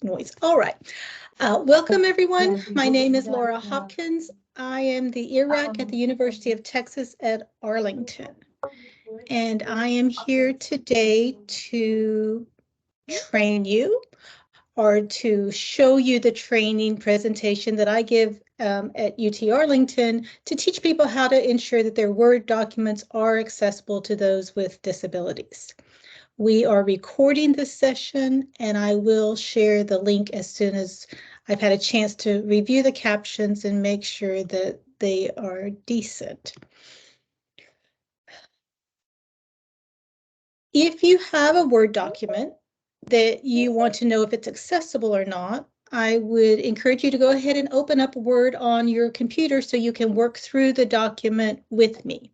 noise. All right. Welcome, everyone. My name is Laura Hopkins. I am the EIR Rec at the University of Texas at Arlington. And I am here today to train you or to show you the training presentation that I give at UT Arlington to teach people how to ensure that their Word documents are accessible to those with disabilities. We are recording this session, and I will share the link as soon as I've had a chance to review the captions and make sure that they are decent. If you have a Word document that you want to know if it's accessible or not, I would encourage you to go ahead and open up Word on your computer so you can work through the document with me.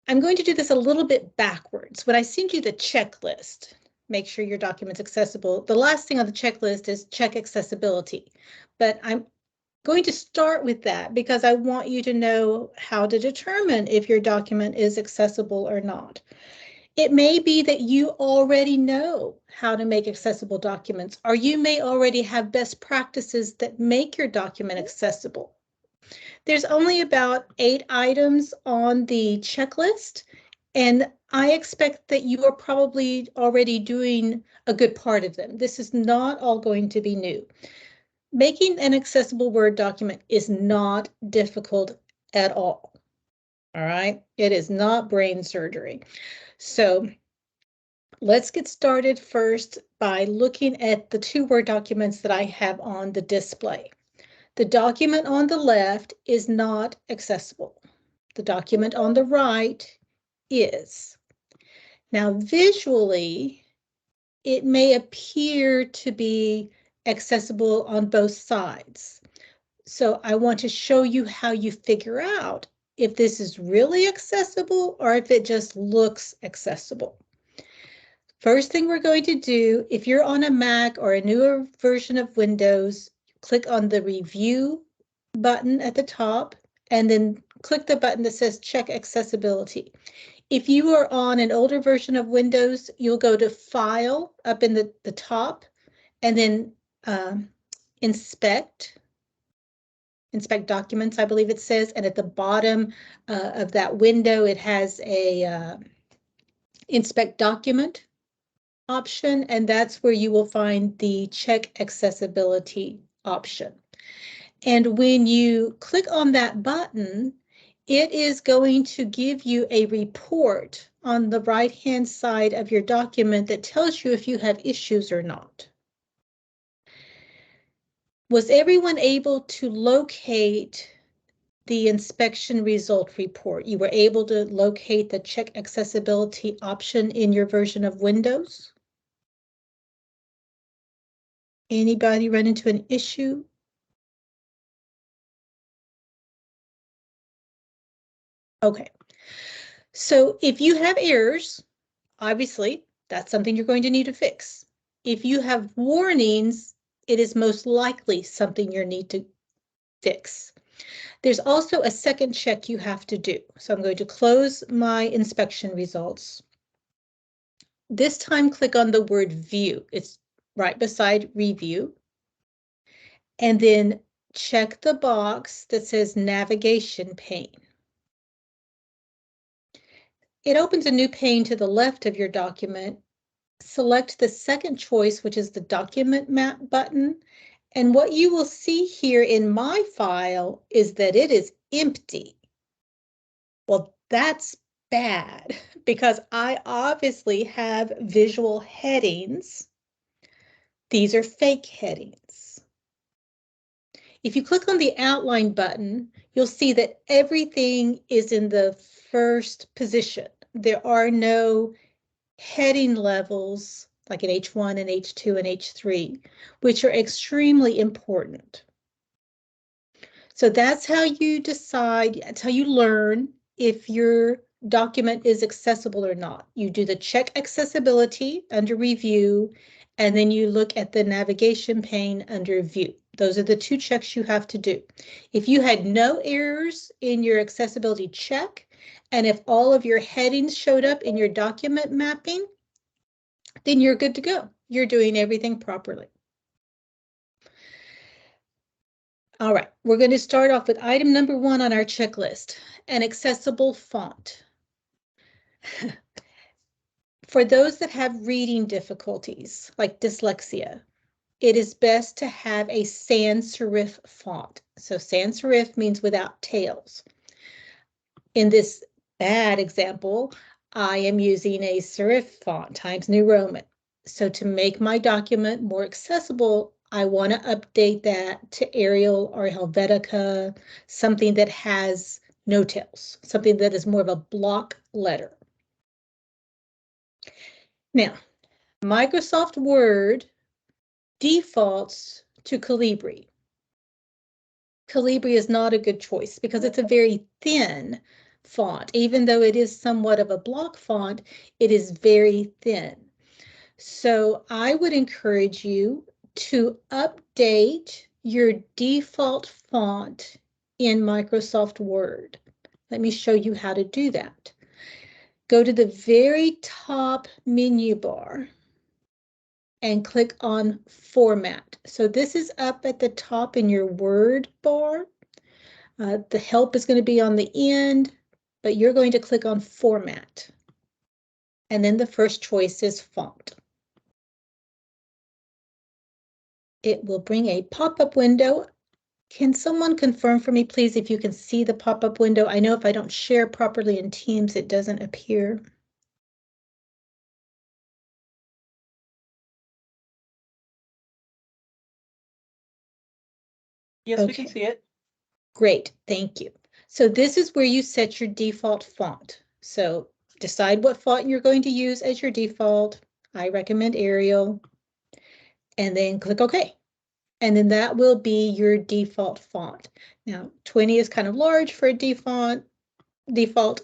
I'm going to do this a little bit backwards. When I send you the checklist, make sure your document's accessible. The last thing on the checklist is check accessibility, but I'm going to start with that because I want you to know how to determine if your document is accessible or not. It may be that you already know how to make accessible documents, or you may already have best practices that make your document accessible. There's only about 8 items on the checklist, and I expect that you are probably already doing a good part of them. This is not all going to be new. Making an accessible Word document is not difficult at all. All right, it is not brain surgery. So let's get started first by looking at the 2 Word documents that I have on the display. The document on the left is not accessible. The document on the right is. Now, visually, it may appear to be accessible on both sides. So I want to show you how you figure out if this is really accessible or if it just looks accessible. First thing we're going to do, if you're on a Mac or a newer version of Windows, click on the Review button at the top, and then click the button that says Check Accessibility. If you are on an older version of Windows, you'll go to File up in the top, and then Inspect Documents, I believe it says, and at the bottom of that window, it has a Inspect Document option, and that's where you will find the Check Accessibility option. And when you click on that button, it is going to give you a report on the right-hand side of your document that tells you if you have issues or not. Was everyone able to locate the inspection result report? You were able to locate the Check Accessibility option in your version of Windows? Anybody run into an issue? Okay, so if you have errors, obviously that's something you're going to need to fix. If you have warnings, it is most likely something you need to fix. There's also a second check you have to do. So I'm going to close my inspection results. This time click on the word View. It's right beside Review. And then check the box that says Navigation Pane. It opens a new pane to the left of your document. Select the second choice, which is the Document Map button. And what you will see here in my file is that it is empty. Well, that's bad because I obviously have visual headings. These are fake headings. If you click on the outline button, you'll see that everything is in the first position. There are no heading levels like in H1 and H2 and H3, which are extremely important. So that's how you decide, that's how you learn if your document is accessible or not. You do the Check Accessibility under Review, and then you look at the navigation pane under View. Those are the 2 checks you have to do. If you had no errors in your accessibility check, and if all of your headings showed up in your document mapping, then you're good to go. you're doing everything properly. All right, we're going to start off with item number 1 on our checklist, an accessible font. For those that have reading difficulties, like dyslexia, it is best to have a sans serif font. So sans serif means without tails. In this bad example, I am using a serif font, Times New Roman. So to make my document more accessible, I want to update that to Arial or Helvetica, something that has no tails, something that is more of a block letter. Now, Microsoft Word defaults to Calibri. Calibri is not a good choice because it's a very thin font. Even though it is somewhat of a block font, it is very thin. So I would encourage you to update your default font in Microsoft Word. Let me show you how to do that. Go to the very top menu bar and click on Format. So this is up at the top in your Word bar. The help is going to be on the end, but you're going to click on Format. And then the first choice is Font. It will bring a pop-up window. Can someone confirm for me, please, if you can see the pop-up window? I know if I don't share properly in Teams, it doesn't appear. Yes, okay. We can see it. Great, thank you. So this is where you set your default font. So decide what font you're going to use as your default. I recommend Arial. And then click OK. And then that will be your default font. Now, 20 is kind of large for a default.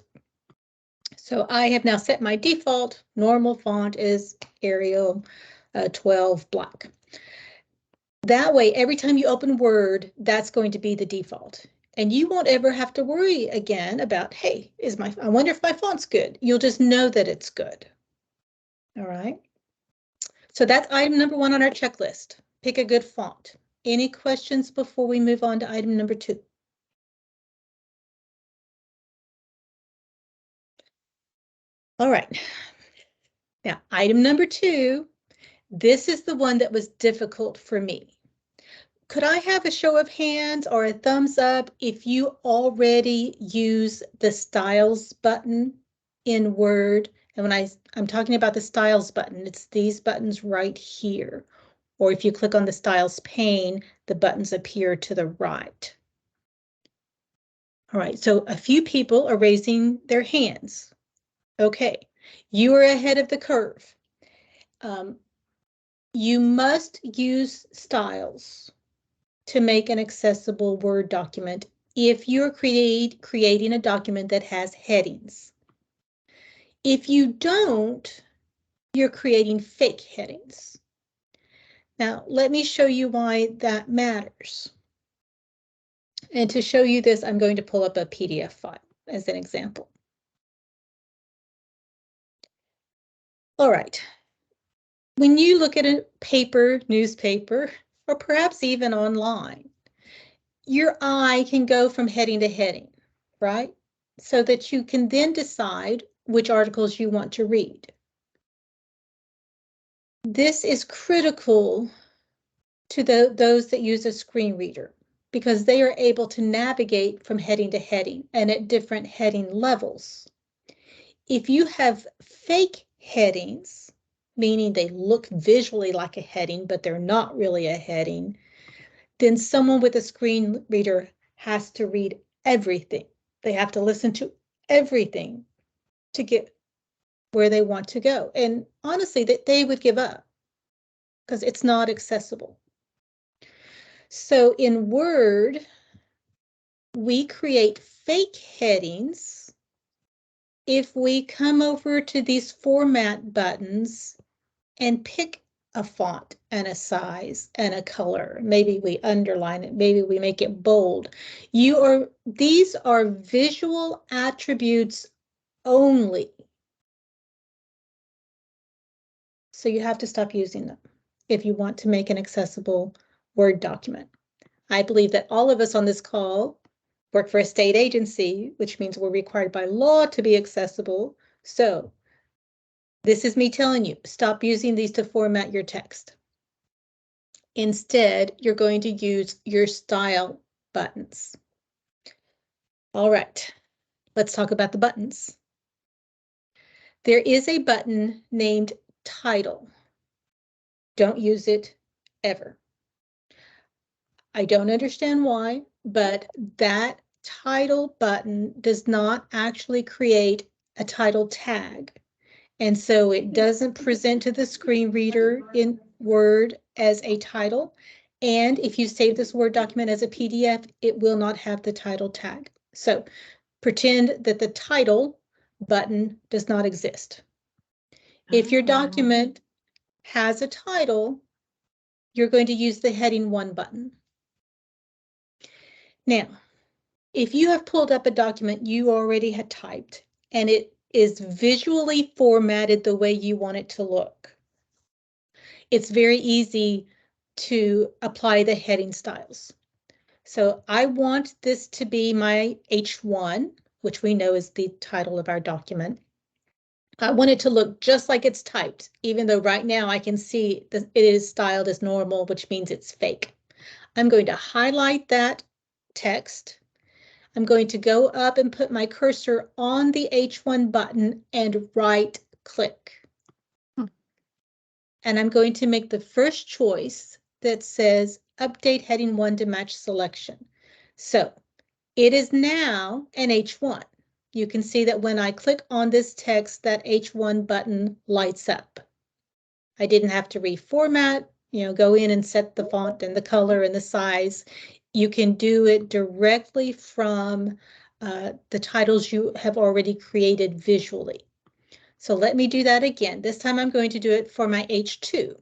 So I have now set my default. Normal font is Arial 12 black. That way, every time you open Word, that's going to be the default. And you won't ever have to worry again about, hey, I wonder if my font's good. You'll just know that it's good. All right. So that's item number 1 on our checklist. Pick a good font. Any questions before we move on to item number 2? All right. Now, item number 2, this is the one that was difficult for me. Could I have a show of hands or a thumbs up if you already use the Styles button in Word? And when I'm talking about the Styles button, it's these buttons right here. Or if you click on the Styles pane, the buttons appear to the right. All right, so a few people are raising their hands. Okay, you are ahead of the curve. You must use Styles to make an accessible Word document if you're creating a document that has headings. If you don't, you're creating fake headings. Now, let me show you why that matters. And to show you this, I'm going to pull up a PDF file as an example. All right. When you look at a paper, newspaper, or perhaps even online, your eye can go from heading to heading, right? So that you can then decide which articles you want to read. This is critical to those that use a screen reader because they are able to navigate from heading to heading and at different heading levels. If you have fake headings, meaning they look visually like a heading, but they're not really a heading, then someone with a screen reader has to read everything. They have to listen to everything to get where they want to go. And honestly, that they would give up because it's not accessible. So in Word, we create fake headings if we come over to these format buttons and pick a font and a size and a color. Maybe we underline it, maybe we make it bold. These are visual attributes only. so you have to stop using them if you want to make an accessible Word document. I believe that all of us on this call work for a state agency, which means we're required by law to be accessible. So this is me telling you, stop using these to format your text. Instead, you're going to use your style buttons. All right, let's talk about the buttons. There is a button named Title. Don't use it ever. I don't understand why, but that title button does not actually create a title tag. And so it doesn't present to the screen reader in Word as a title. And if you save this Word document as a PDF, it will not have the title tag. So pretend that the title button does not exist. If your document has a title, you're going to use the heading 1 button. Now, if you have pulled up a document you already had typed and it is visually formatted the way you want it to look, it's very easy to apply the heading styles. So I want this to be my H1, which we know is the title of our document. I want it to look just like it's typed, even though right now I can see that it is styled as normal, which means it's fake. I'm going to highlight that text. I'm going to go up and put my cursor on the H1 button and right click. And I'm going to make the first choice that says update heading 1 to match selection. So it is now an H1. You can see that when I click on this text, that H1 button lights up. I didn't have to reformat, go in and set the font and the color and the size. You can do it directly from the titles you have already created visually. So let me do that again. This time I'm going to do it for my H2.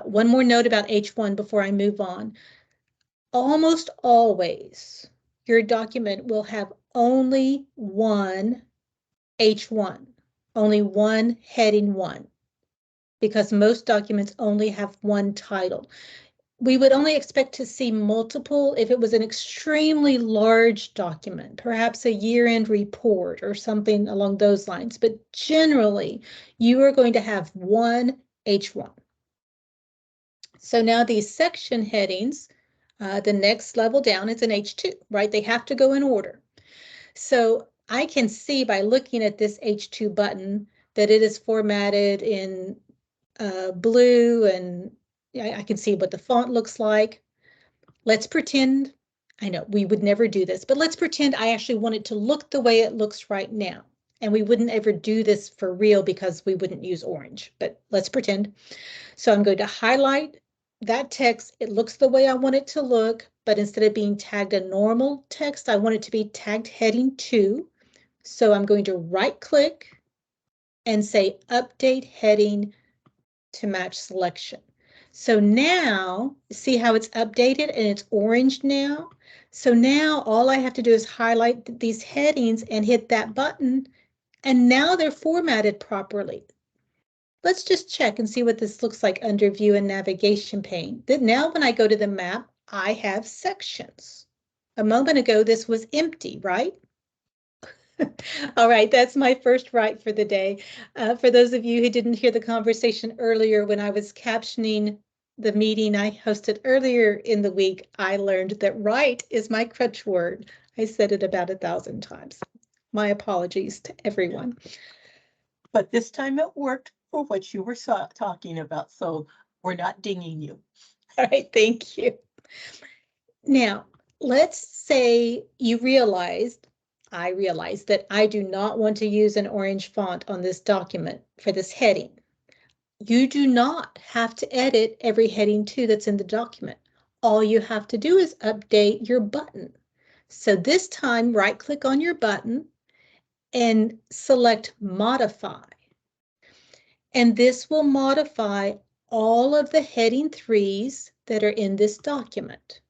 One more note about H1 before I move on. Almost always, your document will have only one H1, only one heading 1, because most documents only have one title. We would only expect to see multiple if it was an extremely large document, perhaps a year-end report or something along those lines. But generally, you are going to have one H1. So now these section headings, the next level down is an H2, right? They have to go in order. So I can see by looking at this H2 button that it is formatted in blue, and I can see what the font looks like. Let's pretend, I know we would never do this, but let's pretend I actually want it to look the way it looks right now. And we wouldn't ever do this for real because we wouldn't use orange, but let's pretend. So I'm going to highlight that text. It looks the way I want it to look, but instead of being tagged a normal text, I want it to be tagged heading 2. So I'm going to right click and say update heading to match selection. So now, see how it's updated and it's orange now? So now all I have to do is highlight these headings and hit that button, and now they're formatted properly. Let's just check and see what this looks like under View and Navigation pane. Now when I go to the map, I have sections. A moment ago, this was empty, right? All right, that's my first right for the day. For those of you who didn't hear the conversation earlier, when I was captioning the meeting I hosted earlier in the week, I learned that right is my crutch word. I said it about 1,000 times. My apologies to everyone. But this time it worked for what you were talking about, so we're not dinging you. All right, thank you. Now, let's say you I realized that I do not want to use an orange font on this document for this heading. You do not have to edit every heading 2 that's in the document. All you have to do is update your button. So this time, right-click on your button and select Modify. And this will modify all of the heading 3s that are in this document.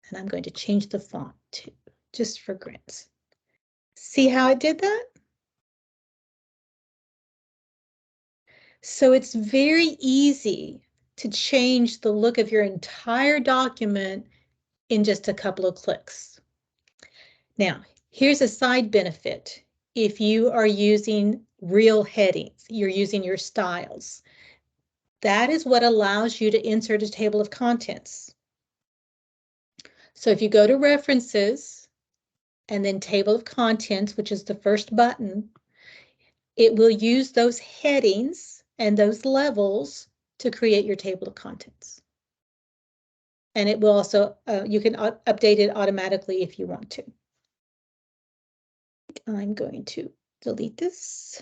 And I'm going to change the font too, just for grins. See how it did that? So it's very easy to change the look of your entire document in just a couple of clicks. Now, here's a side benefit. If you are using real headings, you're using your styles. That is what allows you to insert a table of contents. So if you go to References and then Table of Contents, which is the first button, it will use those headings and those levels to create your table of contents. And it will also, you can update it automatically if you want to. I'm going to delete this.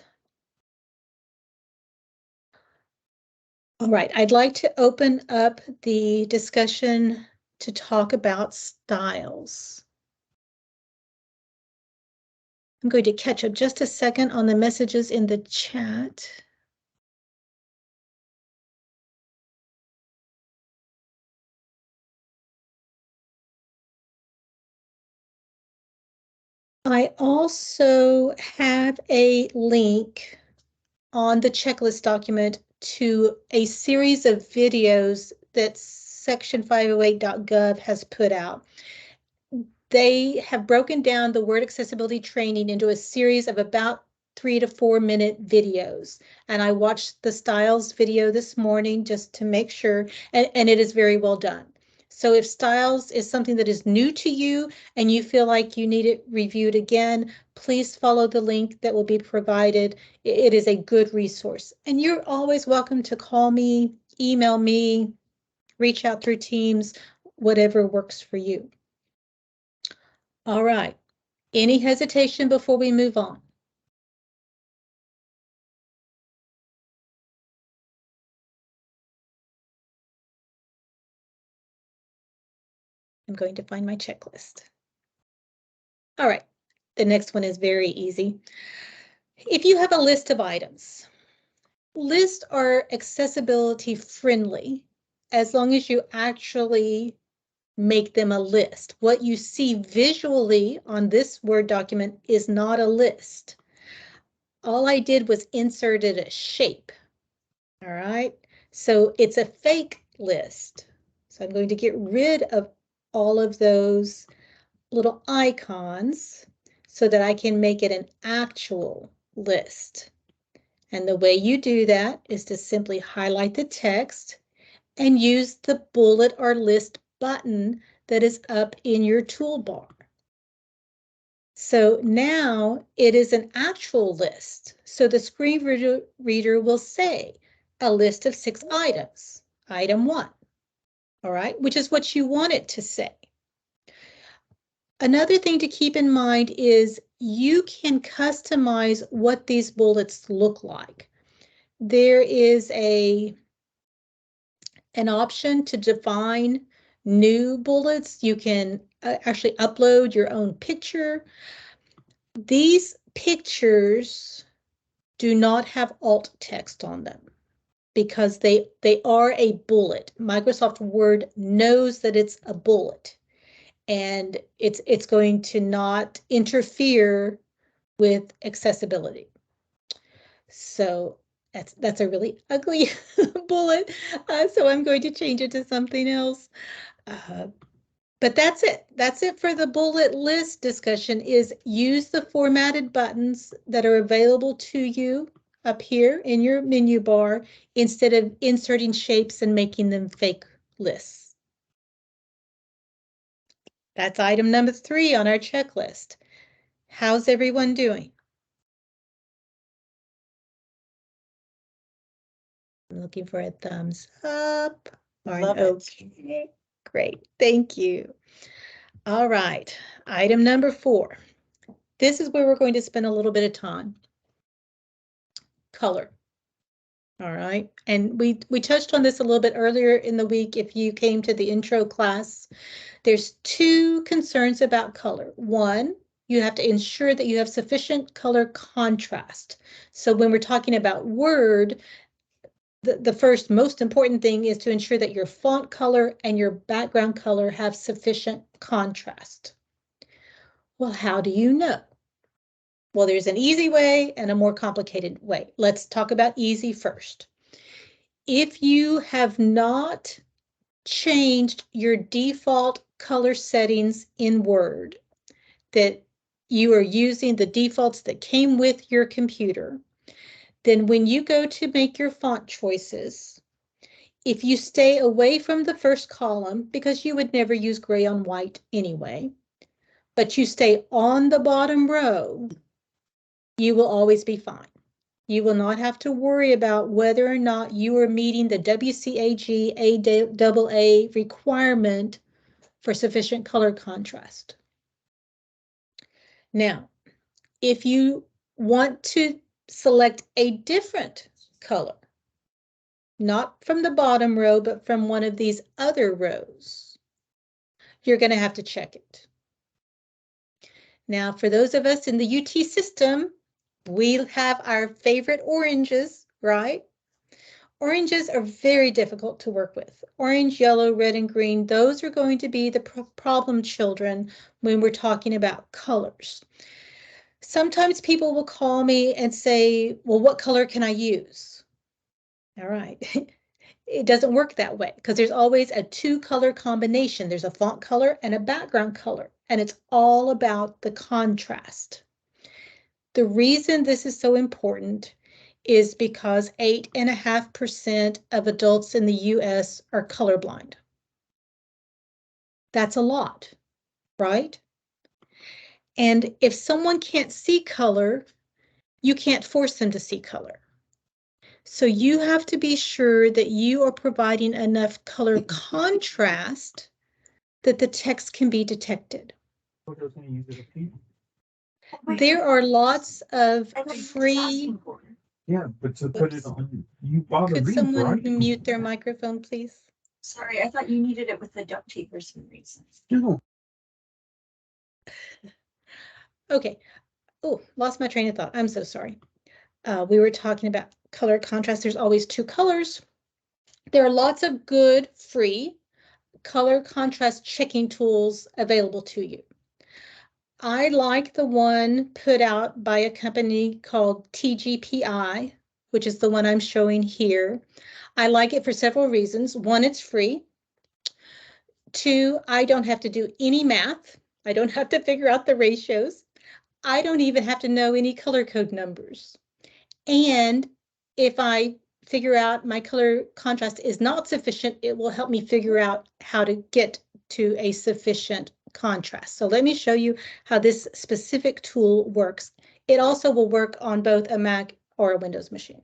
All right, I'd like to open up the discussion to talk about styles. I'm going to catch up just a second on the messages in the chat. I also have a link on the checklist document to a series of videos that Section 508.gov has put out. They have broken down the word accessibility training into a series of about 3 to 4 minute videos. And I watched the styles video this morning just to make sure, and it is very well done. So if styles is something that is new to you and you feel like you need it reviewed again, please follow the link that will be provided. It is a good resource. And you're always welcome to call me, email me, reach out through Teams, whatever works for you. All right. Any hesitation before we move on? I'm going to find my checklist. All right. The next one is very easy. If you have a list of items, lists are accessibility friendly as long as you actually make them a list. What you see visually on this Word document is not a list. All I did was inserted a shape. All right, so it's a fake list. So I'm going to get rid of all of those little icons so that I can make it an actual list. And the way you do that is to simply highlight the text and use the bullet or list button that is up in your toolbar. So now it is an actual list. So the screen reader will say a list of 6 items, item 1, all right, which is what you want it to say. Another thing to keep in mind is you can customize what these bullets look like. There is an option to define new bullets. You can actually upload your own picture. These pictures do not have alt text on them because they are a bullet. Microsoft Word knows that it's a bullet and it's going to not interfere with accessibility. So that's a really ugly bullet. So I'm going to change it to something else. But that's it. That's it for the bullet list discussion. Is use the formatted buttons that are available to you up here in your menu bar instead of inserting shapes and making them fake lists. That's item number 3 on our checklist. How's everyone doing? I'm looking for a thumbs up or an okay. Great, thank you. All right, item number 4. This is where we're going to spend a little bit of time. Color. All right, and we touched on this a little bit earlier in the week. If you came to the intro class, there's 2 concerns about color. One, you have to ensure that you have sufficient color contrast. So when we're talking about Word, the first most important thing is to ensure that your font color and your background color have sufficient contrast. Well, how do you know? Well, there's an easy way and a more complicated way. Let's talk about easy first. If you have not changed your default color settings in Word, that you are using the defaults that came with your computer, then when you go to make your font choices, if you stay away from the first column, because you would never use gray on white anyway, but you stay on the bottom row, you will always be fine. You will not have to worry about whether or not you are meeting the WCAG AAA requirement for sufficient color contrast. Now, if you want to select a different color, not from the bottom row, but from one of these other rows, you're going to have to check it. Now, for those of us in the UT system, we have our favorite oranges, right? Oranges are very difficult to work with. Orange, yellow, red, and green, those are going to be the problem children when we're talking about colors. Sometimes people will call me and say, well, what color can I use? All right. It doesn't work that way because there's always a two-color combination. There's a font color and a background color, and it's all about the contrast. The reason this is so important is because 8.5% of adults in the US are colorblind. That's a lot, right? And if someone can't see color, you can't force them to see color. So you have to be sure that you are providing enough color contrast that the text can be detected. There are lots of free. Yeah, but to put it on, you bought a Could read, someone right? mute their microphone, please? Sorry, I thought you needed it with the duct tape for some reason. No. Okay. Oh, lost my train of thought. I'm so sorry. We were talking about color contrast. There's always two colors. There are lots of good free color contrast checking tools available to you. I like the one put out by a company called TGPI, which is the one I'm showing here. I like it for several reasons. One, it's free. Two, I don't have to do any math. I don't have to figure out the ratios. I don't even have to know any color code numbers. And if I figure out my color contrast is not sufficient, it will help me figure out how to get to a sufficient contrast. So let me show you how this specific tool works. It also will work on both a Mac or a Windows machine.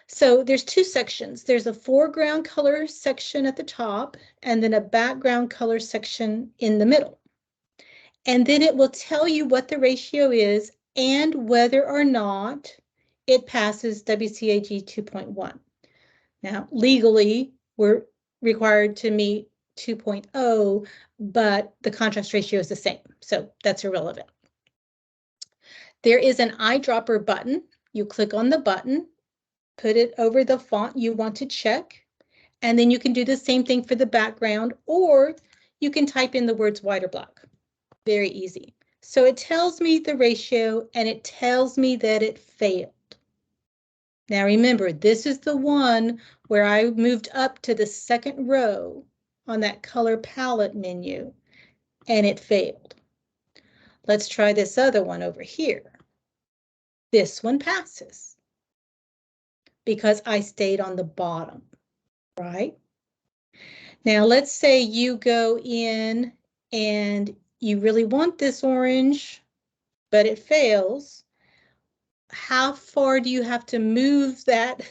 So there's two sections. There's a foreground color section at the top and then a background color section in the middle. And then it will tell you what the ratio is and whether or not it passes WCAG 2.1. Now, legally, we're required to meet 2.0, but the contrast ratio is the same, so that's irrelevant. There is an eyedropper button. You click on the button, put it over the font you want to check, and then you can do the same thing for the background, or you can type in the words white or black. Very easy. So it tells me the ratio, and it tells me that it failed. Now remember, this is the one where I moved up to the second row on that color palette menu, and it failed. Let's try this other one over here. This one passes because I stayed on the bottom, right? Now let's say you go in and you really want this orange, but it fails. How far do you have to move that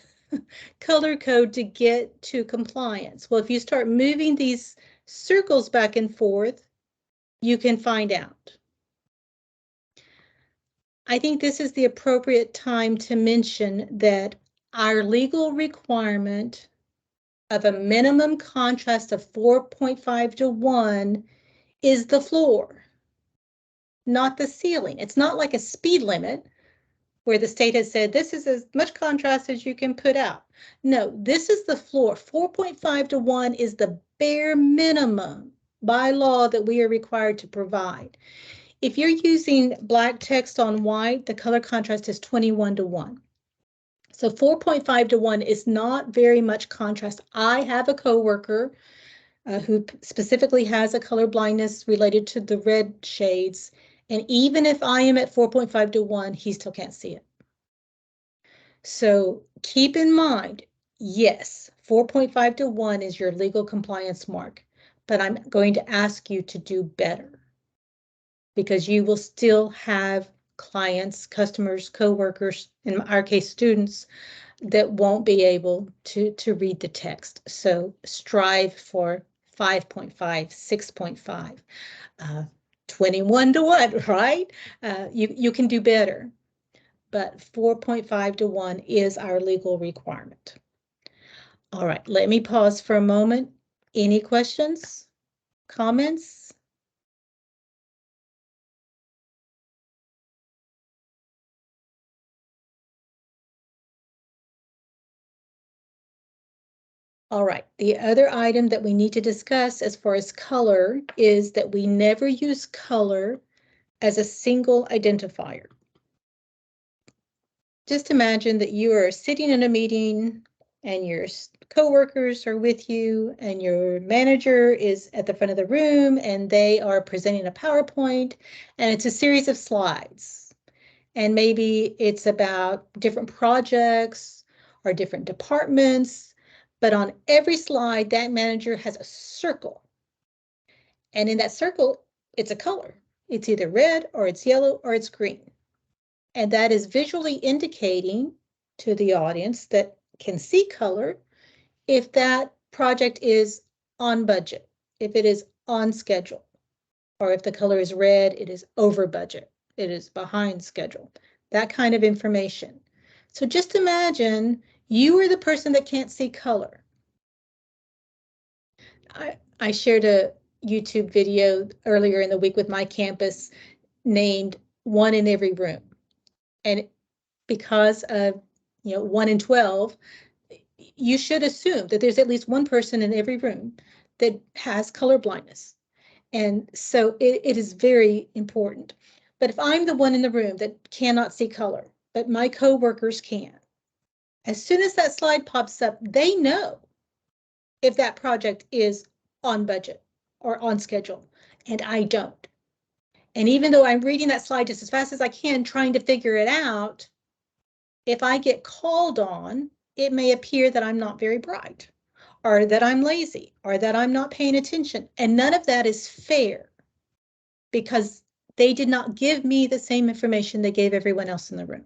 color code to get to compliance? Well, if you start moving these circles back and forth, you can find out. I think this is the appropriate time to mention that our legal requirement of a minimum contrast of 4.5 to 1 is the floor, not the ceiling. It's not like a speed limit where the state has said this is as much contrast as you can put out. No, this is the floor. 4.5 to 1 is the bare minimum by law that we are required to provide. If you're using black text on white, the color contrast is 21:1. So 4.5:1 is not very much contrast. I have a coworker who specifically has a color blindness related to the red shades. And even if I am at 4.5:1, he still can't see it. So keep in mind, yes, 4.5:1 is your legal compliance mark, but I'm going to ask you to do better because you will still have clients, customers, coworkers, in our case, students, that won't be able to read the text. So strive for 5.5, 6.5, 21:1, right? You can do better, but 4.5:1 is our legal requirement. All right, let me pause for a moment. Any questions, comments? All right, the other item that we need to discuss as far as color is that we never use color as a single identifier. Just imagine that you are sitting in a meeting and your coworkers are with you and your manager is at the front of the room and they are presenting a PowerPoint and it's a series of slides. And maybe it's about different projects or different departments. But on every slide, that manager has a circle. And in that circle, it's a color. It's either red or it's yellow or it's green. And that is visually indicating to the audience that can see color if that project is on budget, if it is on schedule, or if the color is red, it is over budget, it is behind schedule, that kind of information. So just imagine you are the person that can't see color. I shared a YouTube video earlier in the week with my campus named One in Every Room. And because of 1 in 12, you should assume that there's at least one person in every room that has color blindness. And so it is very important. But if I'm the one in the room that cannot see color, but my coworkers can, as soon as that slide pops up, they know if that project is on budget or on schedule, and I don't. And even though I'm reading that slide just as fast as I can, trying to figure it out, if I get called on, it may appear that I'm not very bright, or that I'm lazy, or that I'm not paying attention. And none of that is fair because they did not give me the same information they gave everyone else in the room.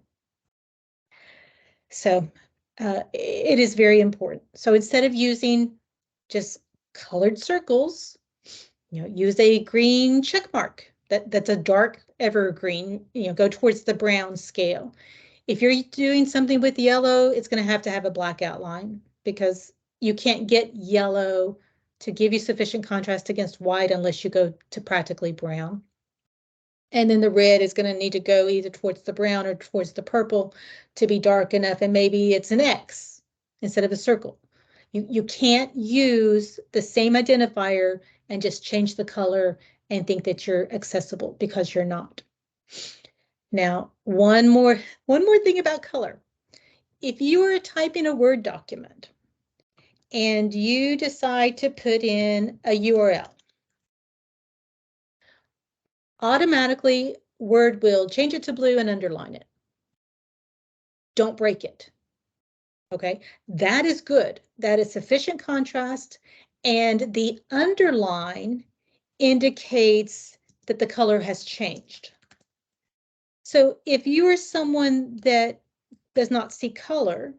So it is very important. So instead of using just colored circles, use a green check mark that's a dark evergreen, go towards the brown scale. If you're doing something with yellow, it's going to have a black outline because you can't get yellow to give you sufficient contrast against white unless you go to practically brown. And then the red is going to need to go either towards the brown or towards the purple to be dark enough. And maybe it's an X instead of a circle. You can't use the same identifier and just change the color and think that you're accessible because you're not. Now, one more thing about color. If you are typing a Word document and you decide to put in a URL, automatically Word will change it to blue and underline it. Don't break it. Okay, that is good. That is sufficient contrast, and the underline indicates that the color has changed. So if you are someone that does not see color,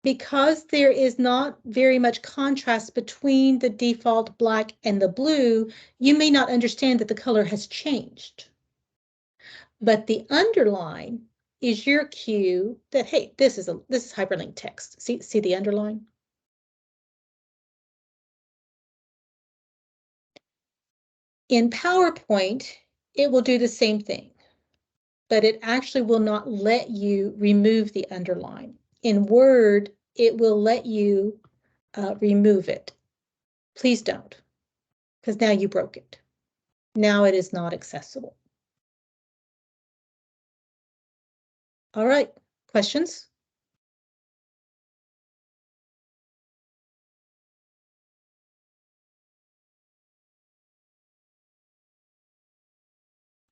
because there is not very much contrast between the default black and the blue, you may not understand that the color has changed. But the underline is your cue that, hey, this is hyperlinked text. See the underline? In PowerPoint, it will do the same thing, but it actually will not let you remove the underline. In Word, it will let you remove it. Please don't, because now you broke it. Now it is not accessible. All right, questions?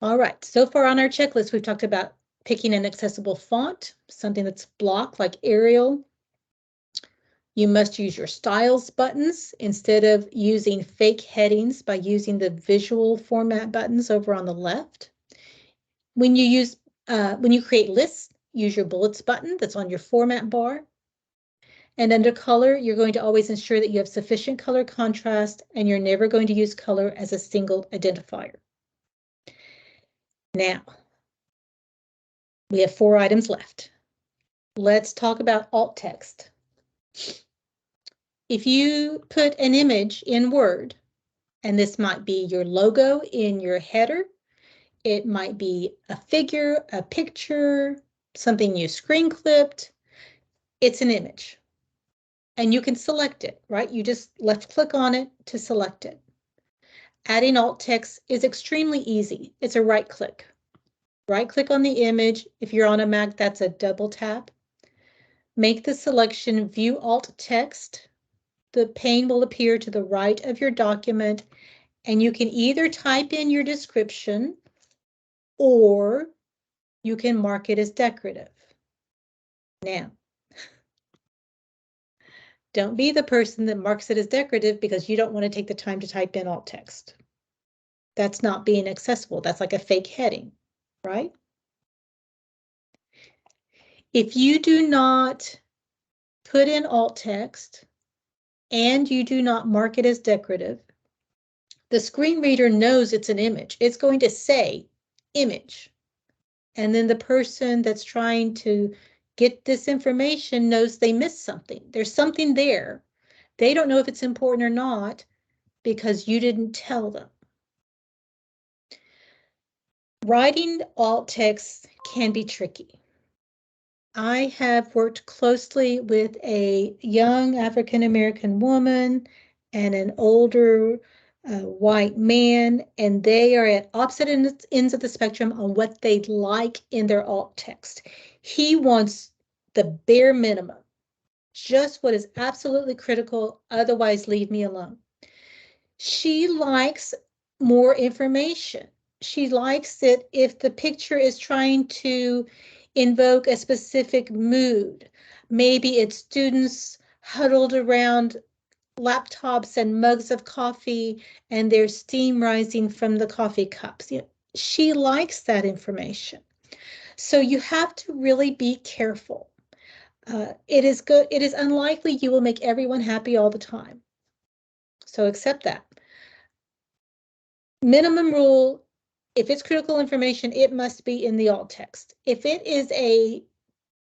All right, so far on our checklist, we've talked about picking an accessible font, something that's blocked like Arial. You must use your styles buttons instead of using fake headings by using the visual format buttons over on the left. When you create lists, use your bullets button that's on your format bar. And under color, you're going to always ensure that you have sufficient color contrast and you're never going to use color as a single identifier. Now, we have 4 items left. Let's talk about alt text. If you put an image in Word, and this might be your logo in your header, it might be a figure, a picture, something you screen clipped, it's an image. And you can select it, right? You just left click on it to select it. Adding alt text is extremely easy. It's a right click. Right click on the image. If you're on a Mac, that's a double tap. Make the selection View Alt Text. The pane will appear to the right of your document, and you can either type in your description or you can mark it as decorative. Now, don't be the person that marks it as decorative because you don't want to take the time to type in alt text. That's not being accessible. That's like a fake heading, right? If you do not put in alt text and you do not mark it as decorative, the screen reader knows it's an image. It's going to say image. And then the person that's trying to get this information knows they missed something. There's something there. They don't know if it's important or not because you didn't tell them. Writing alt text can be tricky. I have worked closely with a young African-American woman and an older white man, and they are at opposite ends of the spectrum on what they like in their alt text. He wants the bare minimum, just what is absolutely critical, otherwise leave me alone. She likes more information. She likes it if the picture is trying to invoke a specific mood. Maybe it's students huddled around laptops and mugs of coffee and there's steam rising from the coffee cups. You know, she likes that information. So you have to really be careful. It is unlikely you will make everyone happy all the time. So accept that. Minimum rule, if it's critical information, it must be in the alt text. If it is a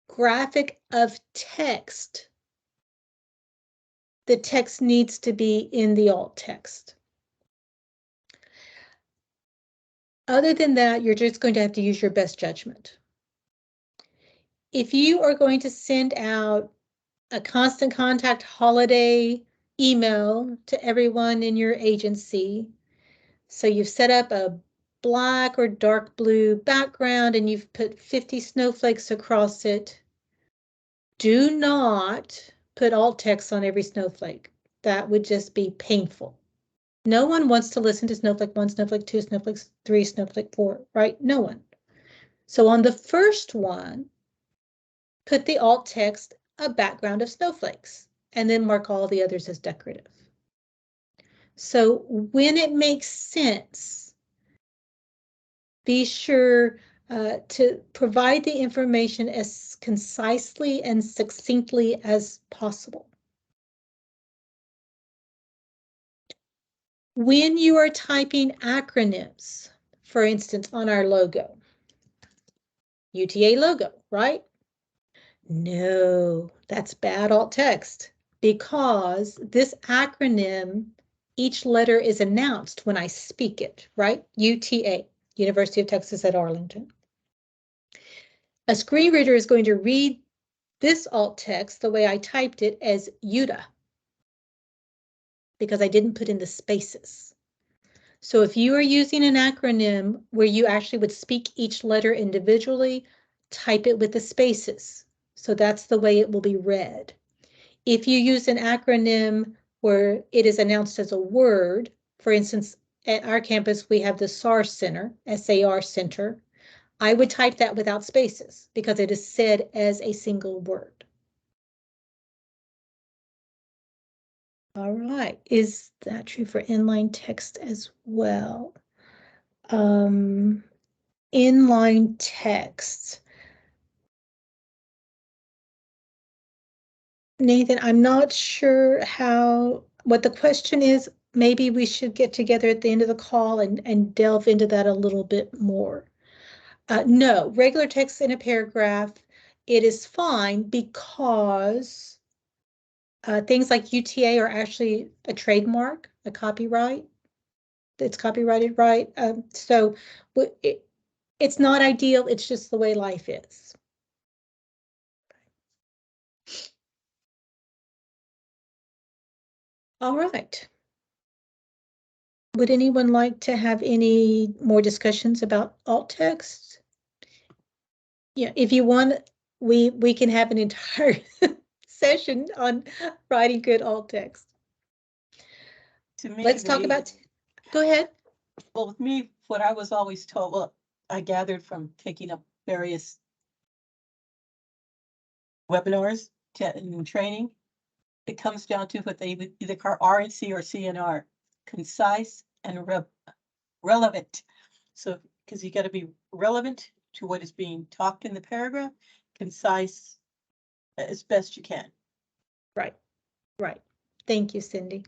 graphic of text, the text needs to be in the alt text. Other than that, you're just going to have to use your best judgment. If you are going to send out a constant contact holiday email to everyone in your agency, so you've set up a black or dark blue background and you've put 50 snowflakes across it, do not put alt text on every snowflake. That would just be painful. No one wants to listen to snowflake 1, snowflake 2, snowflake 3, snowflake 4, right? No one. So on the first one, put the alt text a background of snowflakes and then mark all the others as decorative. So when it makes sense, be sure to provide the information as concisely and succinctly as possible. When you are typing acronyms, for instance, on our logo, UTA logo, right? No, that's bad alt text because this acronym, each letter is announced when I speak it, right? UTA, University of Texas at Arlington. A screen reader is going to read this alt text the way I typed it as UTA because I didn't put in the spaces. So if you are using an acronym where you actually would speak each letter individually, type it with the spaces. So that's the way it will be read. If you use an acronym where it is announced as a word, for instance, at our campus, we have the SAR Center, SAR Center. I would type that without spaces because it is said as a single word. All right, is that true for inline text as well? Inline text. Nathan, I'm not sure what the question is. Maybe we should get together at the end of the call and delve into that a little bit more. No, regular text in a paragraph, it is fine because things like UTA are actually a trademark, a copyright. It's copyrighted, right? So it's not ideal. It's just the way life is. All right. Would anyone like to have any more discussions about alt text? Yeah, if you want, we can have an entire session on writing good alt text. To me, Let's talk about, go ahead. well, with me, what I was always told, well, I gathered from taking up various webinars and training, it comes down to what they would either call RNC or CNR, concise and relevant. So, because you got to be relevant to what is being talked in the paragraph, concise as best you can. Right, right. Thank you, Cindy.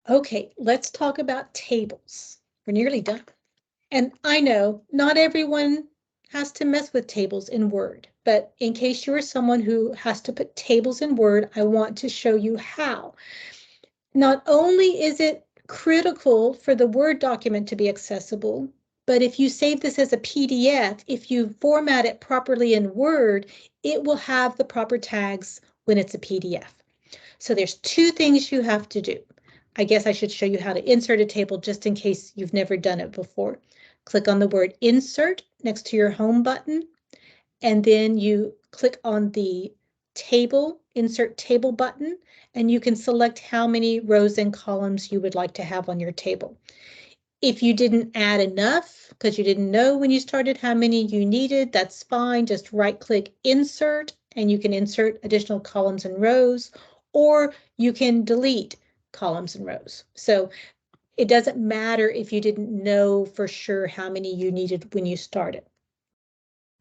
Okay, let's talk about tables. We're nearly done. And I know not everyone has to mess with tables in Word, but in case you're someone who has to put tables in Word, I want to show you how. Not only is it critical for the Word document to be accessible, but if you save this as a PDF, if you format it properly in Word, it will have the proper tags when it's a PDF. So there's two things you have to do. I guess I should show you how to insert a table just in case you've never done it before. Click on the word insert next to your home button, and then you click on the table, insert table button, and you can select how many rows and columns you would like to have on your table. If you didn't add enough, because you didn't know when you started how many you needed, that's fine. Just right-click insert, and you can insert additional columns and rows, or you can delete columns and rows. So it doesn't matter if you didn't know for sure how many you needed when you started.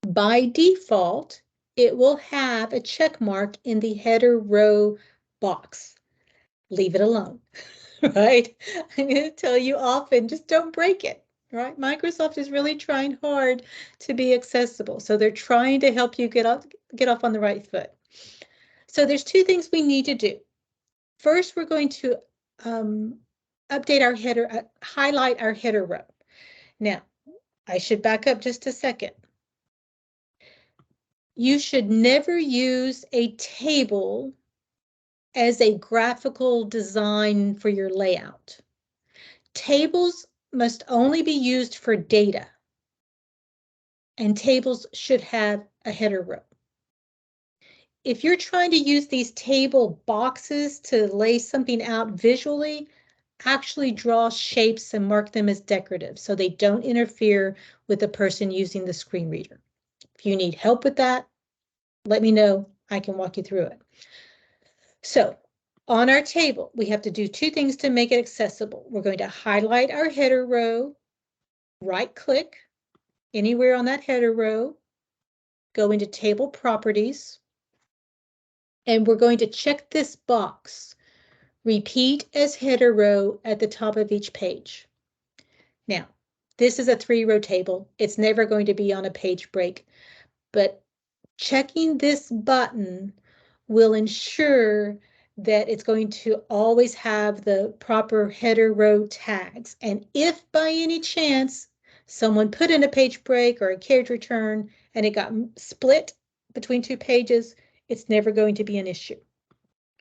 By default, it will have a check mark in the header row box. Leave it alone, right? I'm going to tell you often, just don't break it, right? Microsoft is really trying hard to be accessible. So they're trying to help you get off on the right foot. So there's two things we need to do. First, we're going to update our header, highlight our header row. Now, I should back up just a second. You should never use a table as a graphical design for your layout. Tables must only be used for data, and tables should have a header row. If you're trying to use these table boxes to lay something out visually, actually draw shapes and mark them as decorative so they don't interfere with the person using the screen reader. If you need help with that, let me know. I can walk you through it. So on our table, we have to do two things to make it accessible. We're going to highlight our header row, right-click anywhere on that header row, go into Table Properties, and we're going to check this box. Repeat as header row at the top of each page. Now, this is a 3-row table. It's never going to be on a page break, but checking this button will ensure that it's going to always have the proper header row tags. And if by any chance someone put in a page break or a carriage return and it got split between two pages, it's never going to be an issue.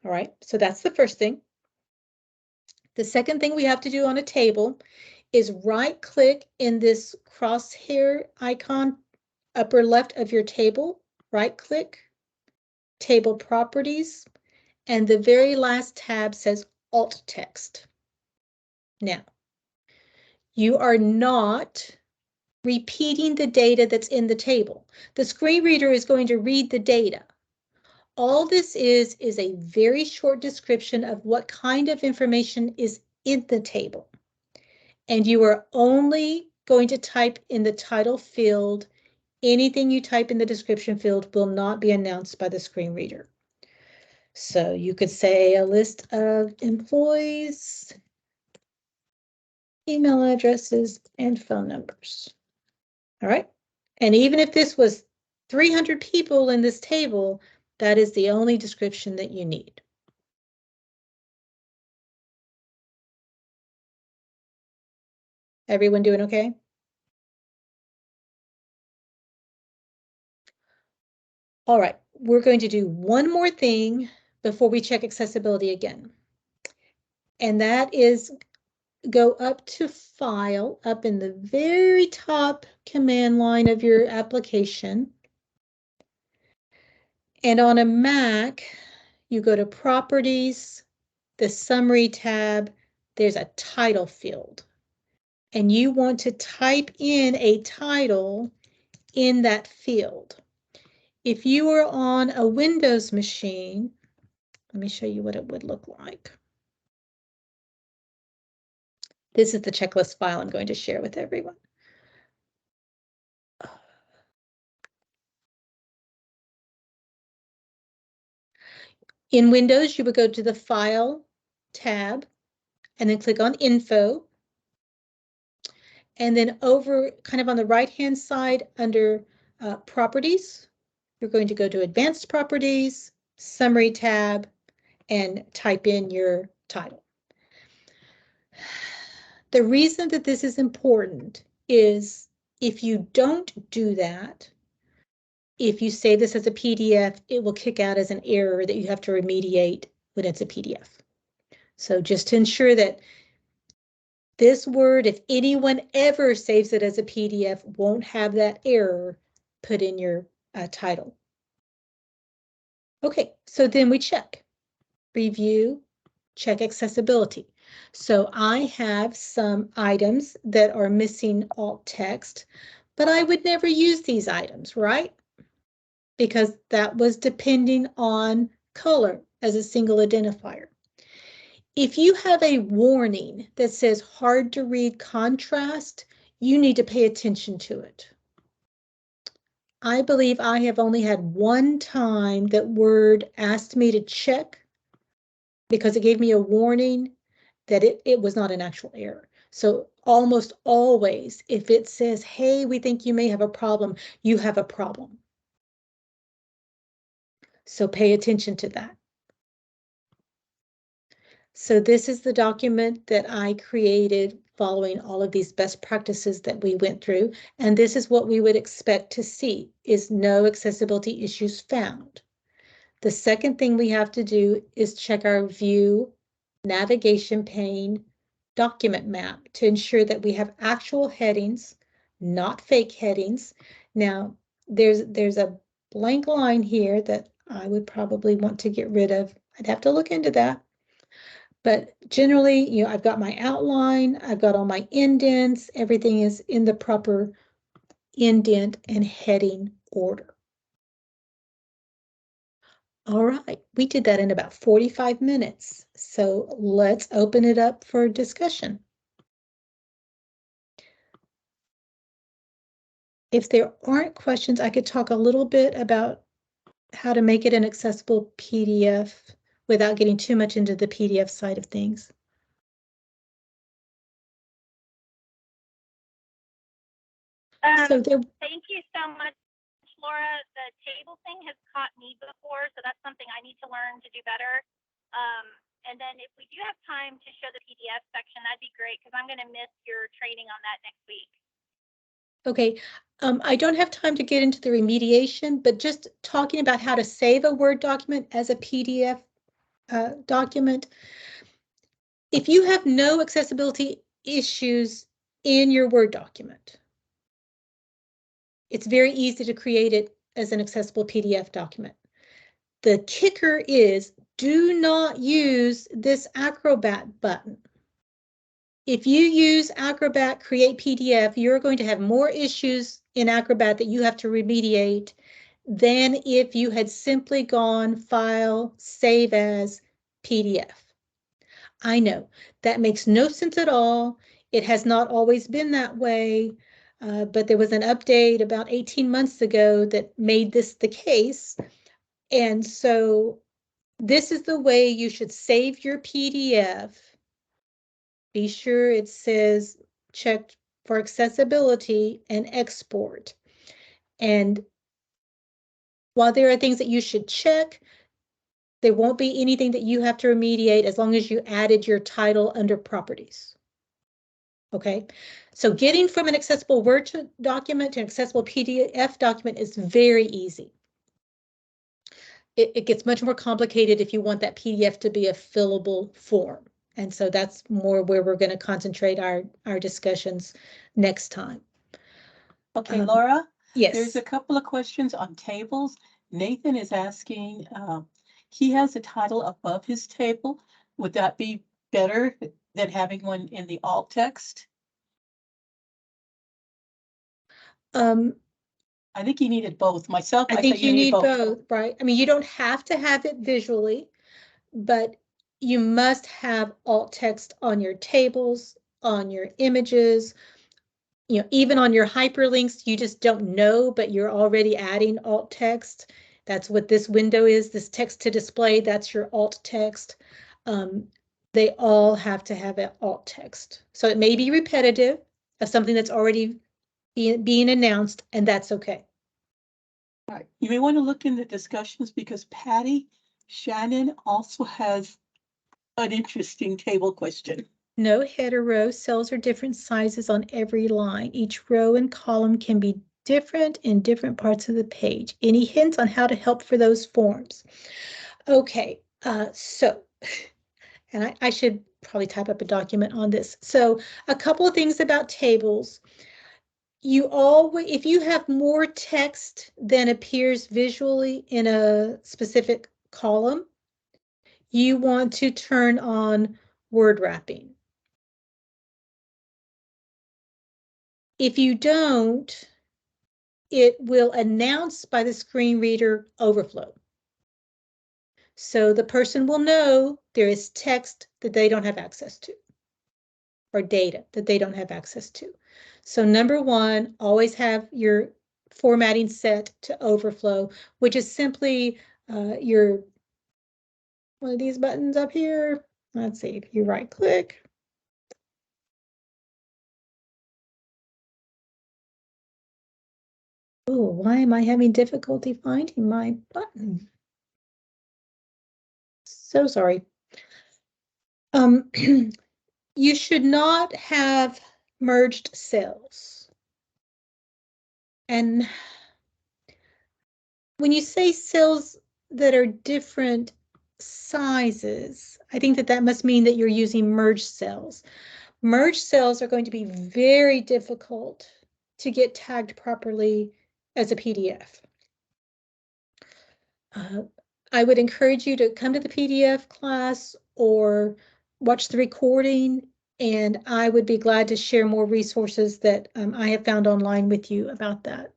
All right, so that's the first thing. The second thing we have to do on a table is right-click in this crosshair icon, upper left of your table, right-click, Table Properties, and the very last tab says Alt Text. Now, you are not repeating the data that's in the table. The screen reader is going to read the data. All this is a very short description of what kind of information is in the table. And you are only going to type in the title field. Anything you type in the description field will not be announced by the screen reader. So you could say a list of employees, email addresses, and phone numbers. All right. And even if this was 300 people in this table, that is the only description that you need. Everyone doing okay? All right, we're going to do one more thing before we check accessibility again. And that is go up to File, up in the very top command line of your application. And on a Mac, you go to Properties, the Summary tab, there's a title field. And you want to type in a title in that field. If you are on a Windows machine, let me show you what it would look like. This is the checklist file I'm going to share with everyone. In Windows, you would go to the File tab and then click on Info. And then over kind of on the right-hand side under Properties, you're going to go to Advanced Properties, Summary tab, and type in your title. The reason that this is important is if you don't do that, if you save this as a PDF, it will kick out as an error that you have to remediate when it's a PDF. So just to ensure that this word, if anyone ever saves it as a PDF, won't have that error put in your title. Okay, so then we check. Review, check accessibility. So I have some items that are missing alt text, but I would never use these items, right? Because that was depending on color as a single identifier. If you have a warning that says hard to read contrast, you need to pay attention to it. I believe I have only had one time that Word asked me to check because it gave me a warning that it was not an actual error. So almost always, if it says, hey, we think you may have a problem, you have a problem. So pay attention to that. So this is the document that I created following all of these best practices that we went through. And this is what we would expect to see is no accessibility issues found. The second thing we have to do is check our view navigation pane document map to ensure that we have actual headings, not fake headings. Now, there's a blank line here that I would probably want to get rid of. I'd have to look into that. But generally, you know, I've got my outline, I've got all my indents, everything is in the proper indent and heading order. All right, we did that in about 45 minutes. So let's open it up for discussion. If there aren't questions, I could talk a little bit about how to make it an accessible PDF without getting too much into the PDF side of things. Thank you so much, Laura. The table thing has caught me before, so that's something I need to learn to do better. And then if we do have time to show the PDF section, that'd be great because I'm going to miss your training on that next week. Okay, I don't have time to get into the remediation, but just talking about how to save a Word document as a PDF document. If you have no accessibility issues in your Word document, it's very easy to create it as an accessible PDF document. The kicker is, do not use this Acrobat button. If you use Acrobat Create PDF, you're going to have more issues in Acrobat that you have to remediate than if you had simply gone File, Save As, PDF. I know that makes no sense at all. It has not always been that way, but there was an update about 18 months ago that made this the case. And so this is the way you should save your PDF. Be sure it says checked for accessibility and export. And while there are things that you should check, there won't be anything that you have to remediate as long as you added your title under properties. Okay, so getting from an accessible Word document to an accessible PDF document is very easy. It gets much more complicated if you want that PDF to be a fillable form. And so that's more where we're going to concentrate our discussions next time. Okay, Laura? Yes. There's a couple of questions on tables. Nathan is asking, he has a title above his table. Would that be better than having one in the alt text? I think you needed both. Myself, I think you need both, right? I mean, you don't have to have it visually, but you must have alt text on your tables, on your images, you know, even on your hyperlinks. You just don't know, but you're already adding alt text. That's what this window is, this text to display, that's your alt text. They all have to have an alt text. So it may be repetitive of something that's already being announced, and that's okay. All right. You may want to look in the discussions because Patty Shannon also has an interesting table question. No header row. Cells are different sizes on every line. Each row and column can be different in different parts of the page. Any hints on how to help for those forms? Okay, so, and I should probably type up a document on this. So a couple of things about tables. You always, if you have more text than appears visually in a specific column, you want to turn on word wrapping. If you don't, it will announce by the screen reader overflow. So the person will know there is text that they don't have access to, or data that they don't have access to. So number one, always have your formatting set to overflow, which is simply your one of these buttons up here. Let's see, if you right click. Oh, why am I having difficulty finding my button? So sorry. You should not have merged cells. And when you say cells that are different sizes, I think that must mean that you're using merged cells. Merged cells are going to be very difficult to get tagged properly as a PDF. I would encourage you to come to the PDF class or watch the recording, and I would be glad to share more resources that I have found online with you about that.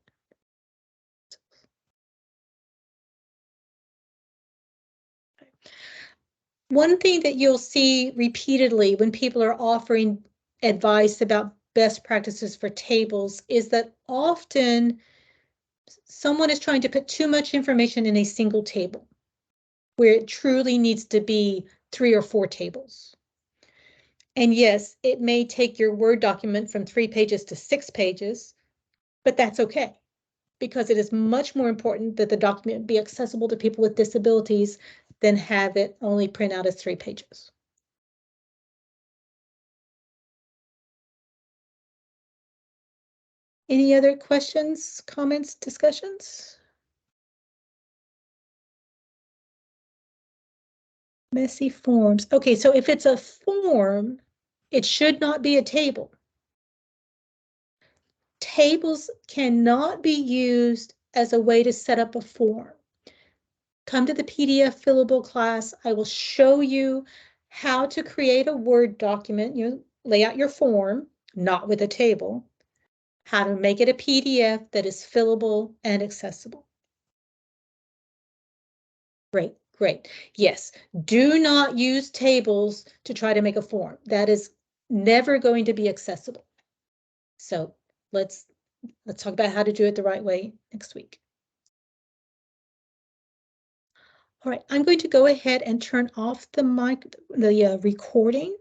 One thing that you'll see repeatedly when people are offering advice about best practices for tables is that often someone is trying to put too much information in a single table, where it truly needs to be 3 or 4 tables. And yes, it may take your Word document from 3 pages to 6 pages, but that's okay, because it is much more important that the document be accessible to people with disabilities than have it only print out as 3 pages. Any other questions, comments, discussions? Messy forms. Okay, so if it's a form, it should not be a table. Tables cannot be used as a way to set up a form. Come to the PDF Fillable class. I will show you how to create a Word document. You lay out your form, not with a table, how to make it a PDF that is fillable and accessible. Great, great. Yes, do not use tables to try to make a form. That is never going to be accessible. So let's talk about how to do it the right way next week. All right, I'm going to go ahead and turn off the recording.